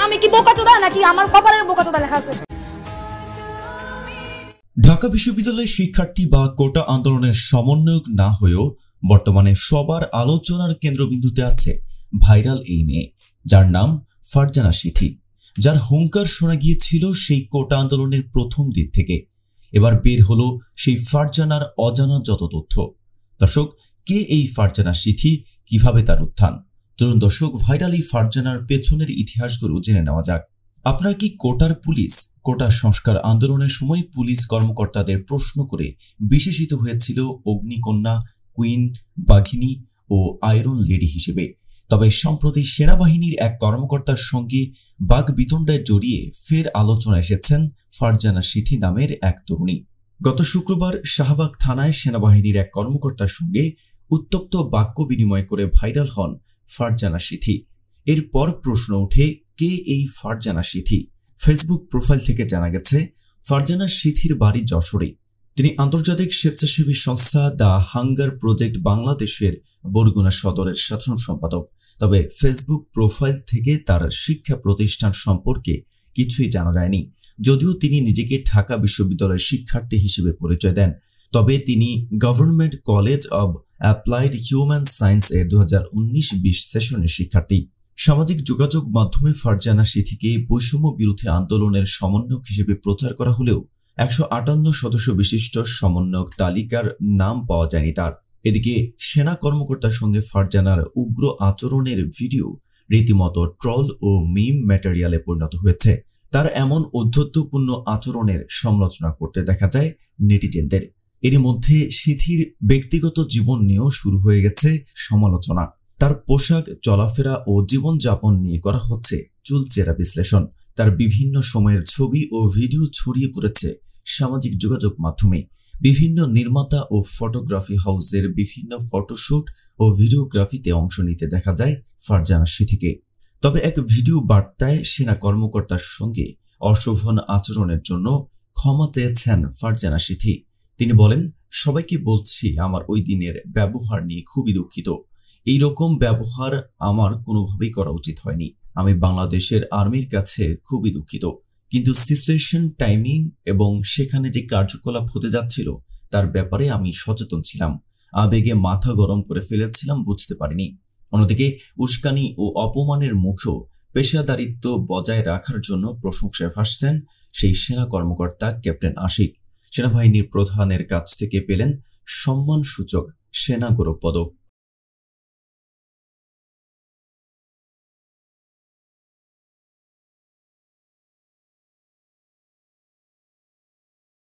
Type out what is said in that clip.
আমি কি বোকাচোদা নাকি আমার কপালে বোকাচোদা লেখা আছে? ঢাকা বিশ্ববিদ্যালয়ের শিক্ষার্থী বা কোটা আন্দোলনের সমন্বয়ক না হয়েও বর্তমানে সবার আলোচনার কেন্দ্রবিন্দুতে আছে ভাইরাল এই মেয়ে, যার নাম ফারজানা সিথি, যার হুঙ্কার শোনা গিয়েছিল সেই কোটা আন্দোলনের প্রথম দিক থেকে। এবার বের হলো সেই ফারজানার অজানা যত তথ্য। দর্শক, কে এই ফারজানা সিথি, কিভাবে তার উত্থান? তরুণ দর্শক, ভাইরাল এই ফারজানার পেছনের ইতিহাসগুলো জেনে নেওয়া যাক। আপনার কি কোটার পুলিশ? কোটা সংস্কার আন্দোলনের সময় পুলিশ কর্মকর্তাদের প্রশ্ন করে বিশেষিত হয়েছিল অগ্নিকন্যা, কুইন, বাঘিনী ও আয়রন লেডি হিসেবে। তবে সম্প্রতি সেনাবাহিনীর এক কর্মকর্তার সঙ্গে বাগবিতণ্ডায় জড়িয়ে ফের আলোচনা এসেছেন ফারজানা সিথি নামের এক তরুণী। গত শুক্রবার শাহবাগ থানায় সেনাবাহিনীর এক কর্মকর্তার সঙ্গে উত্তপ্ত বাক্য বিনিময় করে ভাইরাল হন ফারজানা সিথি। এরপর প্রশ্ন ওঠে, কে এই ফারজানা সিথি? ফেসবুক প্রোফাইল থেকে জানা গেছে, ফারজানা সিথির বাড়ি যশোরে। তিনি আন্তর্জাতিক স্বেচ্ছাসেবী সংস্থা দ্য হাঙ্গার প্রজেক্ট বাংলাদেশের বরগুনা সদরের সাধারণ সম্পাদক। তবে ফেসবুক প্রোফাইল থেকে তার শিক্ষা প্রতিষ্ঠান সম্পর্কে কিছুই জানা যায়নি, যদিও তিনি নিজেকে ঢাকা বিশ্ববিদ্যালয়ের শিক্ষার্থী হিসেবে পরিচয় দেন। তবে তিনি government college of applied human science এর 2019-20 সেশনের শিক্ষার্থী। সামাজিক যোগাযোগ মাধ্যমে ফারজানা সিথিকে বৈষম্য বিরোধী আন্দোলনের সমন্বয়ক হিসেবে প্রচার করা হলেও 158 সদস্য বিশিষ্ট সমন্বয়ক তালিকার নাম পাওয়া যায়নি তার। এদিকে সেনা কর্মকর্তার সঙ্গে ফারজানার উগ্র আচরণের ভিডিও রীতিমতো ট্রল ও মিম ম্যাটেরিয়ালে পরিণত হয়েছে। তার এমন ঔদ্ধত্যপূর্ণ আচরণের সমালোচনা করতে দেখা যায় নেটিজেনদের। এরই মধ্যে সিথির ব্যক্তিগত জীবন নিয়েও শুরু হয়ে গেছে সমালোচনা। তার পোশাক, চলাফেরা ও জীবনযাপন নিয়ে করা হচ্ছে চুলচেরা বিশ্লেষণ। তার বিভিন্ন সময়ের ছবি ও ভিডিও ছড়িয়ে পড়েছে সামাজিক যোগাযোগ মাধ্যমে। বিভিন্ন নির্মাতা ও ফটোগ্রাফি হাউসের বিভিন্ন ফটোশুট ও ভিডিওগ্রাফিতে অংশ নিতে দেখা যায় ফারজানা সিথিকে। তবে এক ভিডিও বার্তায় সেনা কর্মকর্তার সঙ্গে অশোভন আচরণের জন্য ক্ষমা চেয়েছেন ফারজানা সিথি। তিনি বলেন, সবাইকে বলছি আমার ওই দিনের ব্যবহার নিয়ে খুবই দুঃখিত। এই রকম ব্যবহার আমার কোনোভাবেই করা উচিত হয়নি। আমি বাংলাদেশের আর্মির কাছে খুবই দুঃখিত, কিন্তু সিচুয়েশন, টাইমিং এবং সেখানে যে কার্যকলাপ হতে যাচ্ছিল তার ব্যাপারে আমি সচেতন ছিলাম। আবেগে মাথা গরম করে ফেলেছিলাম, বুঝতে পারিনি। অন্যদিকে উস্কানি ও অপমানের মুখেও পেশাদারিত্ব বজায় রাখার জন্য প্রশংসায় ভাসছেন সেই সেনা কর্মকর্তা ক্যাপ্টেন আশিক। সেনাবাহিনীর প্রধানের কাছ থেকে পেলেন সম্মানসূচক সেনা গৌরব পদক।